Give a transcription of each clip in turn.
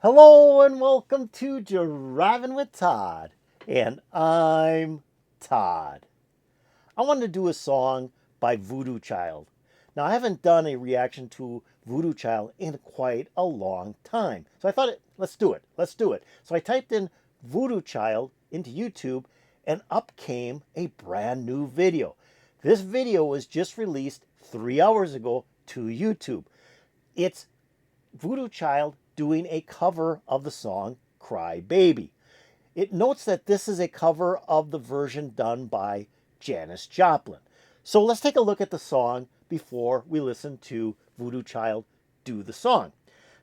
Hello and welcome to Driving with Todd. And I'm Todd. I wanted to do a song by Voodoo Child. Now, I haven't done a reaction to Voodoo Child in quite a long time. So I thought, let's do it. Let's do it. So I typed in Voodoo Child into YouTube and up came a brand new video. This video was just released 3 hours ago to YouTube. It's Voodoo Child doing a cover of the song Cry Baby. It notes that this is a cover of the version done by Janis Joplin. So let's take a look at the song before we listen to Voodoo Child do the song.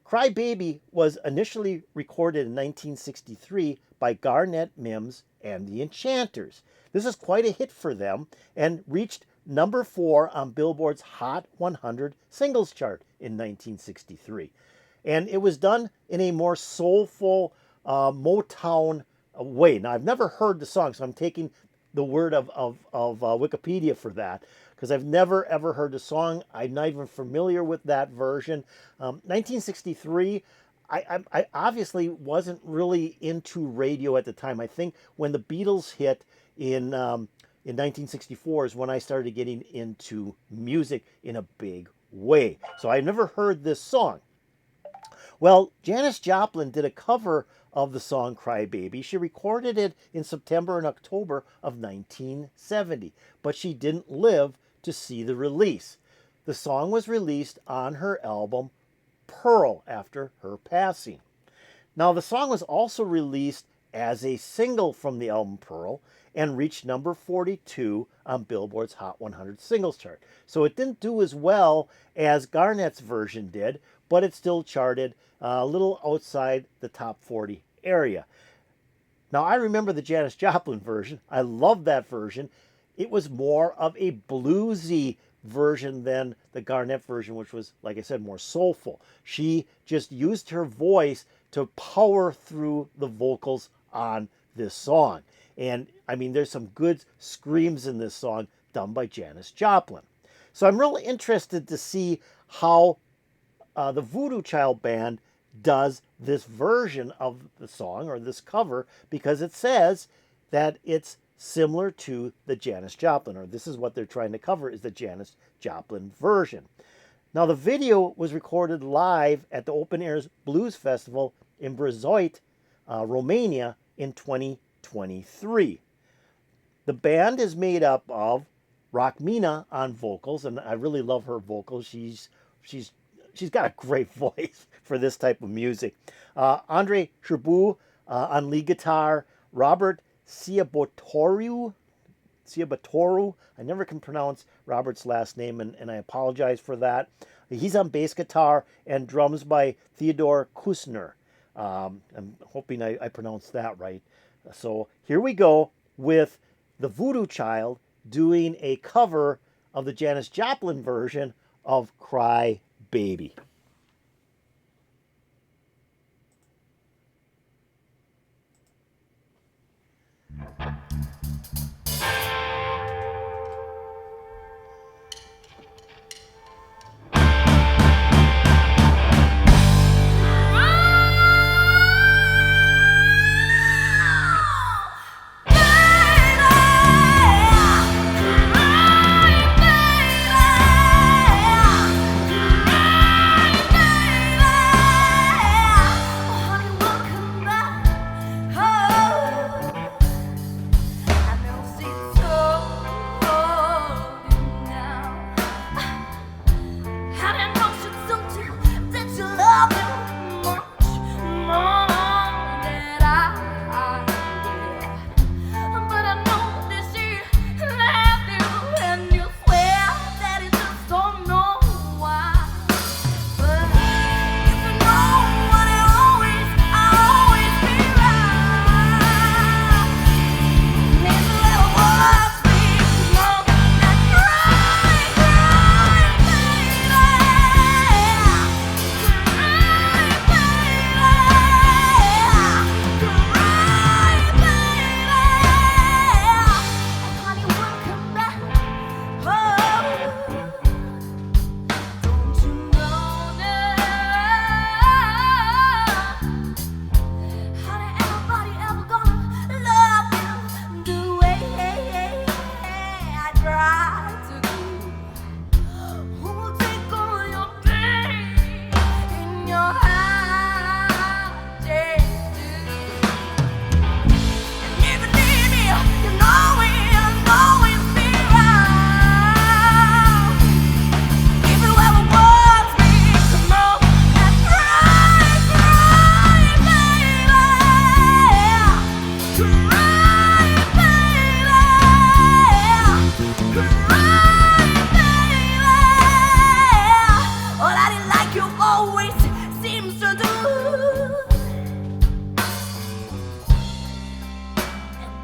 Cry Baby was initially recorded in 1963 by Garnet Mimms and the Enchanters. This is quite a hit for them and reached number 4 on Billboard's Hot 100 singles chart in 1963. And it was done in a more soulful Motown way. Now, I've never heard the song, so I'm taking the word of Wikipedia for that, because I've never, ever heard the song. I'm not even familiar with that version. 1963, I obviously wasn't really into radio at the time. I think when the Beatles hit in 1964 is when I started getting into music in a big way. So I never heard this song. Well, Janis Joplin did a cover of the song Cry Baby. She recorded it in September and October of 1970, but she didn't live to see the release. The song was released on her album Pearl after her passing. Now, the song was also released as a single from the album Pearl and reached number 42 on Billboard's Hot 100 singles chart. So it didn't do as well as Garnet's version did, but it still charted a little outside the top 40 area. Now, I remember the Janis Joplin version. I love that version. It was more of a bluesy version than the Garnet version, which was, like I said, more soulful. She just used her voice to power through the vocals on this song. And I mean, there's some good screams in this song done by Janis Joplin. So I'm really interested to see how the Voodoo Child band does this version of the song, or this cover, because it says that it's similar to the Janis Joplin, or this is what they're trying to cover, is the Janis Joplin version. Now, the video was recorded live at the Open Airs Blues Festival in Brezoi, Romania in 2023. The band is made up of Rockmina on vocals, and I really love her vocals. She's got a great voice for this type of music. Andre Sherbu on lead guitar, Robert Ciabotoru, I never can pronounce Robert's last name, and I apologize for that. He's on bass guitar and drums by Theodore Kusner. I'm hoping I pronounced that right. So here we go with the Voodoo Child doing a cover of the Janis Joplin version of Cry Baby.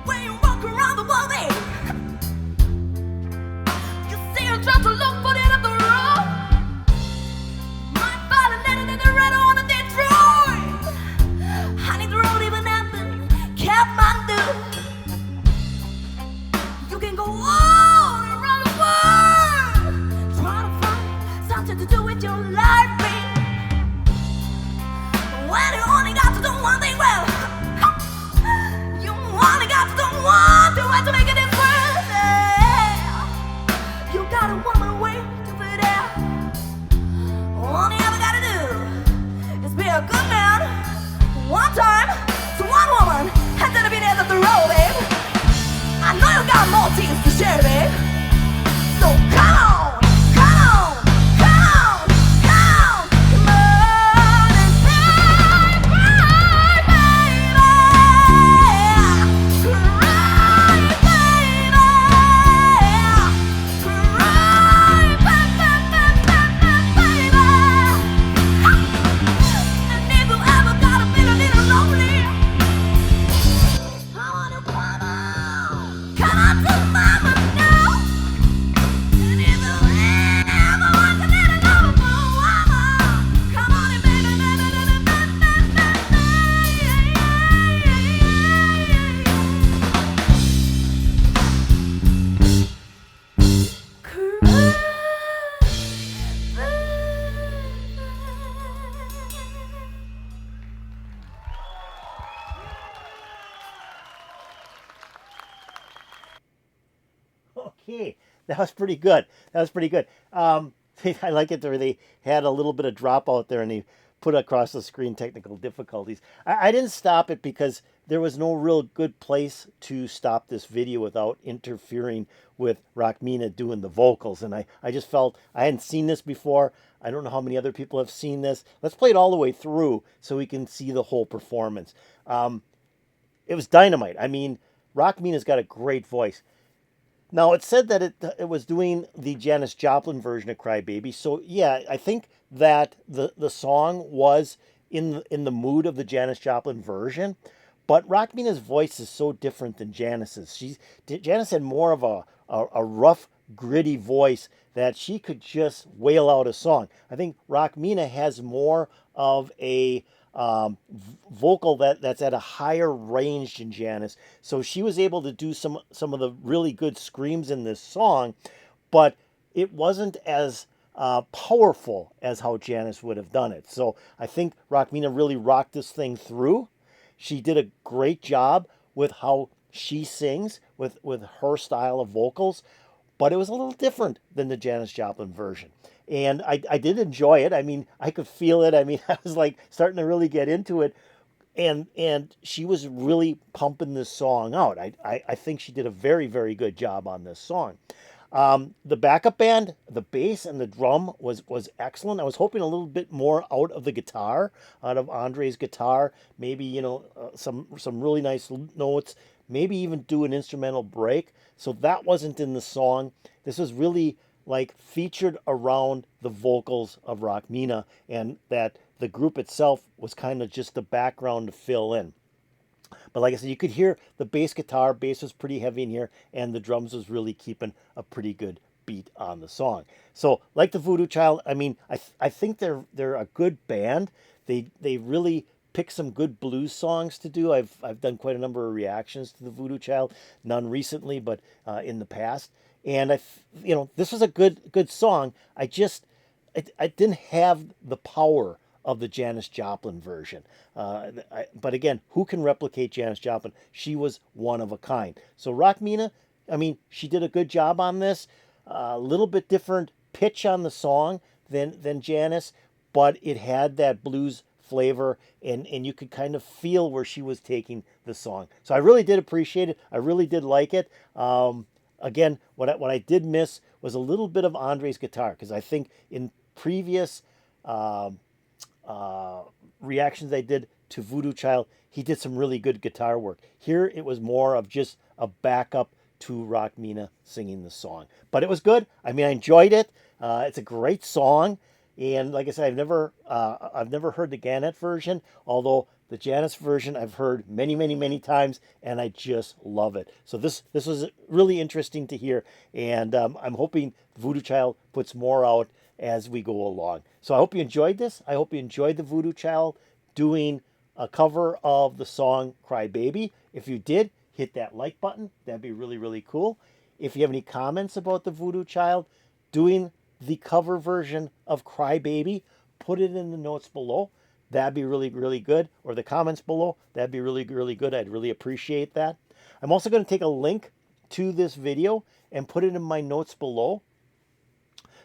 When you walk around the world, you see her try to look for the end of the road. Might find a letter that they read on a Detroit. Honey, the road even happened, Kathmandu. You can go all around the world, trying to find something to do with your life, babe. But when you only got to do one thing well, you only got to do one thing well to make a difference. Yeah. You got a woman way to be there. All you ever gotta do is be a good man one time to one woman, and then be the end of the road, babe. I know you got more teams to share, babe. So come on, come on, come on, come on, come on and cry, cry, baby. Cry, baby. Cry, baby. And if you ever gotta feel a little lonely, I wanna come on to mama now. And if you ever want to let it go, mama, come on and baby, baby, baby, Okay, that was pretty good. That was pretty good. I like it where they had a little bit of drop out there and they put across the screen technical difficulties. I didn't stop it because there was no real good place to stop this video without interfering with Rockmina doing the vocals. And I just felt I hadn't seen this before. I don't know how many other people have seen this. Let's play it all the way through so we can see the whole performance. It was dynamite. I mean, Rockmina's got a great voice. Now, it said that it was doing the Janis Joplin version of Cry Baby. So, yeah, I think that the song was in the mood of the Janis Joplin version. But Rockmina's voice is so different than Janis's. Janis had more of a rough, gritty voice that she could just wail out a song. I think Rockmina has more of a vocal that's at a higher range than Janis. So she was able to do some of the really good screams in this song, but it wasn't as powerful as how Janis would have done it. So I think Rockmina really rocked this thing through. She did a great job with how she sings with her style of vocals, but it was a little different than the Janis Joplin version. And I did enjoy it. I mean, I could feel it. I mean, I was like starting to really get into it. And she was really pumping this song out. I think she did a very, very good job on this song. The backup band, the bass and the drum was excellent. I was hoping a little bit more out of the guitar, out of Andre's guitar. Maybe, some really nice notes. Maybe even do an instrumental break. So that wasn't in the song. This was really like featured around the vocals of Rockmina, and that the group itself was kind of just the background to fill in. But like I said, you could hear the bass guitar. Bass was pretty heavy in here, and the drums was really keeping a pretty good beat on the song. So like the Voodoo Child, I mean, I think they're a good band. They really pick some good blues songs to do. I've done quite a number of reactions to the Voodoo Child, none recently, but in the past. And this was a good song. I didn't have the power of the Janis Joplin version. But again, who can replicate Janis Joplin? She was one of a kind. So Rockmina, I mean, she did a good job on this. A little bit different pitch on the song than Janis, but it had that blues flavor, and you could kind of feel where she was taking the song. So I really did appreciate it. I really did like it. Again, what I did miss was a little bit of Andre's guitar, because I think in previous reactions I did to Voodoo Child, he did some really good guitar work. Here it was more of just a backup to Rockmina singing the song. But it was good. I mean, I enjoyed it. It's a great song. And like I said, I've never heard the Garnet version, although the Janis version I've heard many, many, many times, and I just love it. So this was really interesting to hear, and I'm hoping Voodoo Child puts more out as we go along. So I hope you enjoyed this. I hope you enjoyed the Voodoo Child doing a cover of the song Cry Baby. If you did, hit that like button. That'd be really, really cool. If you have any comments about the Voodoo Child doing the cover version of Cry Baby, put it in the notes below. That'd be really, really good. Or the comments below. That'd be really, really good. I'd really appreciate that. I'm also going to take a link to this video and put it in my notes below.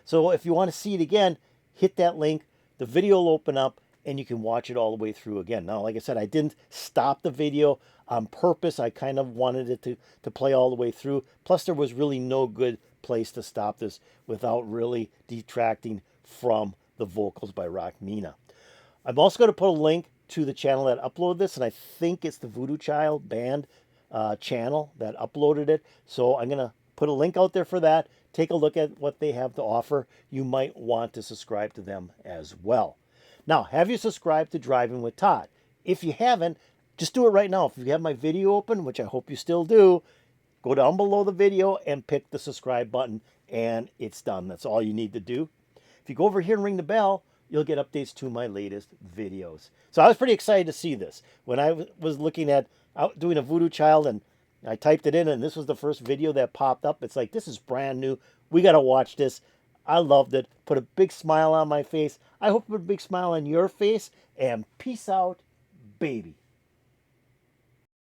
So if you want to see it again, hit that link. The video will open up and you can watch it all the way through again. Now, like I said, I didn't stop the video on purpose. I kind of wanted it to play all the way through. Plus, there was really no good place to stop this without really detracting from the vocals by Rockmina. I'm also going to put a link to the channel that uploaded this, and I think it's the Voodoo Child band channel that uploaded it. So I'm going to put a link out there for that. Take a look at what they have to offer. You might want to subscribe to them as well. Now, have you subscribed to Driving with Todd? If you haven't, just do it right now. If you have my video open, which I hope you still do, go down below the video and pick the subscribe button, and it's done. That's all you need to do. If you go over here and ring the bell, you'll get updates to my latest videos. So I was pretty excited to see this. When I was looking at doing a Voodoo Child and I typed it in and this was the first video that popped up, it's like, this is brand new. We got to watch this. I loved it. Put a big smile on my face. I hope it put a big smile on your face. And peace out, baby.